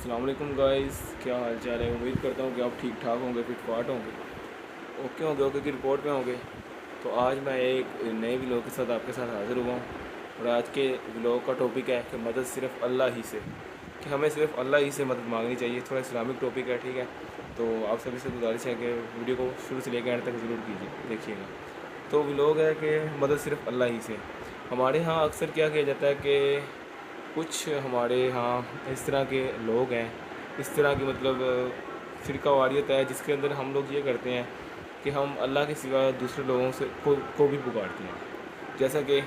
السلام علیکم گائز، کیا حال چال ہے؟ امید کرتا ہوں کہ آپ ٹھیک ٹھاک ہوں گے، فٹ فاٹ ہوں گے، اوکے کی رپورٹ میں ہوں گے۔ تو آج میں ایک نئے ولاگ کے ساتھ آپ کے ساتھ حاضر ہوا ہوں، اور آج کے ولاگ کا ٹاپک ہے کہ مدد صرف اللہ ہی سے، کہ ہمیں صرف اللہ ہی سے مدد مانگنی چاہیے۔ تھوڑا اسلامک ٹاپک ہے، ٹھیک ہے؟ تو آپ سبھی سے گزارش ہے کہ ویڈیو کو شروع سے لے کے اینڈ تک ضرور دیکھیے گا۔ تو ولاگ ہے کہ مدد صرف اللہ ہی سے۔ ہمارے ہاں اکثر کیا کیا جاتا ہے کہ کچھ ہمارے ہاں اس طرح کے لوگ ہیں، اس طرح کی فرقہ واریت ہے، جس کے اندر ہم لوگ یہ کرتے ہیں کہ ہم اللہ کے سوا دوسرے لوگوں سے کو بھی پکارتے ہیں۔ جیسا کہ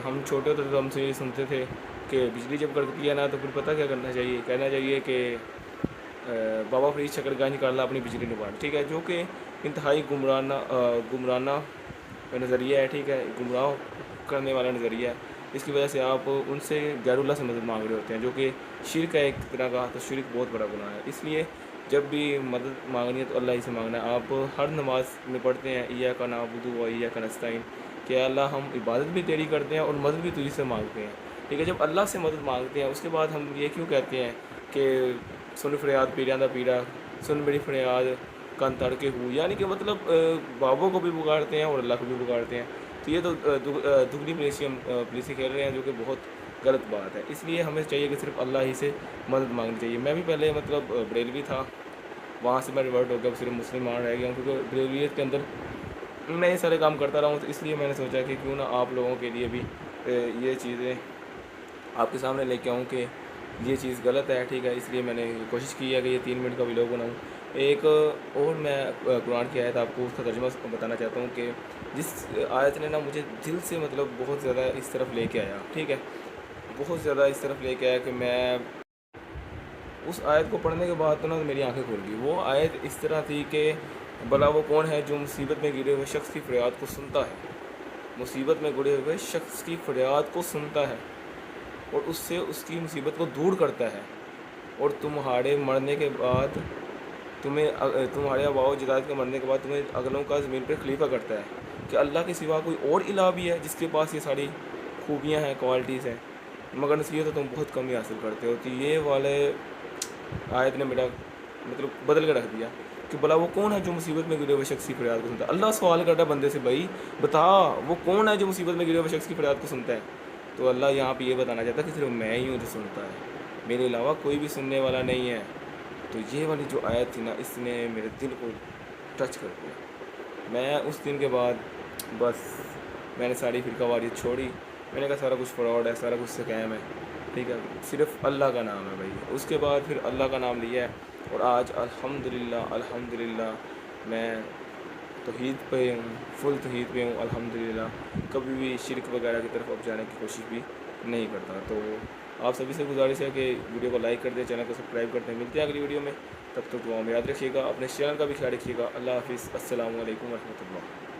ہم چھوٹے ہوتے تو ہم سے یہ سنتے تھے کہ بجلی جب کڑکتی ہے نا تو پھر پتہ کیا کرنا چاہیے، کہنا چاہیے کہ بابا فریج چکر گاہ نکالنا، اپنی بجلی نکال، ٹھیک ہے؟ جو کہ انتہائی گمرانہ نظریہ ہے، ٹھیک ہے؟ گمراہ کرنے والا نظریہ ہے۔ اس کی وجہ سے آپ ان سے غیر اللہ سے مدد مانگ رہے ہوتے ہیں، جو کہ شرک ہے ایک طرح کا۔ تو شرک بہت بڑا گناہ ہے، اس لیے جب بھی مدد مانگنی ہے تو اللہ ہی سے مانگنا ہے۔ آپ ہر نماز میں پڑھتے ہیں ایاک نعبد و ایاک نستعین، کہ اللہ ہم عبادت بھی تیری کرتے ہیں اور مدد بھی تجھ سے مانگتے ہیں، ٹھیک ہے؟ جب اللہ سے مدد مانگتے ہیں اس کے بعد ہم یہ کیوں کہتے ہیں کہ سن فریاد پیران دا پیرا، سن میری فریاد کن تڑکے ہو، یعنی کہ بابوں کو بھی پکارتے ہیں اور اللہ کو بھی پکارتے ہیں۔ تو یہ تو دگنی پولیسی کھیل رہے ہیں، جو کہ بہت غلط بات ہے۔ اس لیے ہمیں چاہیے کہ صرف اللہ ہی سے مدد مانگنی چاہیے۔ میں بھی پہلے بریلوی تھا، وہاں سے میں ریورٹ ہو گیا، صرف مسلم مان رہ گیا ہوں، کیونکہ بریلویت کے اندر میں یہ سارے کام کرتا رہا ہوں۔ تو اس لیے میں نے سوچا کہ کیوں نہ آپ لوگوں کے لیے بھی یہ چیزیں آپ کے سامنے لے کے آؤں کہ یہ چیز غلط ہے، ٹھیک ہے؟ اس لیے میں نے کوشش کی ہے کہ یہ 3 منٹ کا ولاگ بناؤں۔ ایک اور میں قرآن کی آیت آپ کو اس کا ترجمہ بتانا چاہتا ہوں کہ جس آیت نے نا مجھے دل سے بہت زیادہ اس طرف لے کے آیا، ٹھیک ہے؟ بہت زیادہ اس طرف لے کے آیا کہ میں اس آیت کو پڑھنے کے بعد تو نا میری آنکھیں کھل گئی۔ وہ آیت اس طرح تھی کہ بھلا وہ کون ہے جو مصیبت میں گرے ہوئے شخص کی فریاد کو سنتا ہے، مصیبت میں گرے ہوئے شخص کی فریاد کو سنتا ہے اور اس سے اس کی مصیبت کو دور کرتا ہے، اور تمہارے مرنے کے بعد تمہارے آباء و اجداد کے مرنے کے بعد تمہیں اگلوں کا زمین پر خلیفہ کرتا ہے۔ کہ اللہ کے سوا کوئی اور الہ بھی ہے جس کے پاس یہ ساری خوبیاں ہیں، کوالٹیز ہیں، مگر نصیحت تو تم بہت کم ہی حاصل کرتے ہو۔ تو یہ والے آیت نے میرا بدل کے رکھ دیا کہ بھلا وہ کون ہے جو مصیبت میں گرے ہوئے شخص کی فریاد کو سنتا ہے۔ اللہ سوال کرتا ہے بندے سے، بھائی بتا وہ کون ہے جو مصیبت میں گرے ہوئے شخص کی فریاد کو سنتا ہے؟ تو اللہ یہاں پہ یہ بتانا چاہتا ہے کہ صرف میں ہی ہوں جو سنتا ہے، میرے علاوہ کوئی بھی سننے والا نہیں ہے۔ تو یہ والی جو آیت تھی نا، اس نے میرے دل کو ٹچ کر دیا۔ میں اس دن کے بعد بس میں نے ساری فرقہ واریت چھوڑی۔ میں نے کہا سارا کچھ فراڈ ہے، سارا کچھ سکیم ہے، ٹھیک ہے؟ صرف اللہ کا نام ہے بھائی۔ اس کے بعد پھر اللہ کا نام لیا ہے، اور آج الحمدللہ میں توحید پہ ہوں، فل توحید پہ ہوں الحمدللہ۔ کبھی بھی شرک وغیرہ کی طرف اب جانے کی کوشش بھی نہیں کرتا۔ تو آپ سبھی سے گزارش ہے کہ ویڈیو کو لائک کر دیں، چینل کو سبسکرائب کر دیں۔ ملتے ہیں اگلی ویڈیو میں، تب تک دعاؤں میں یاد رکھیے گا، اپنے چینل کا بھی خیال رکھیے گا۔ اللہ حافظ، السلام علیکم ورحمۃ اللہ۔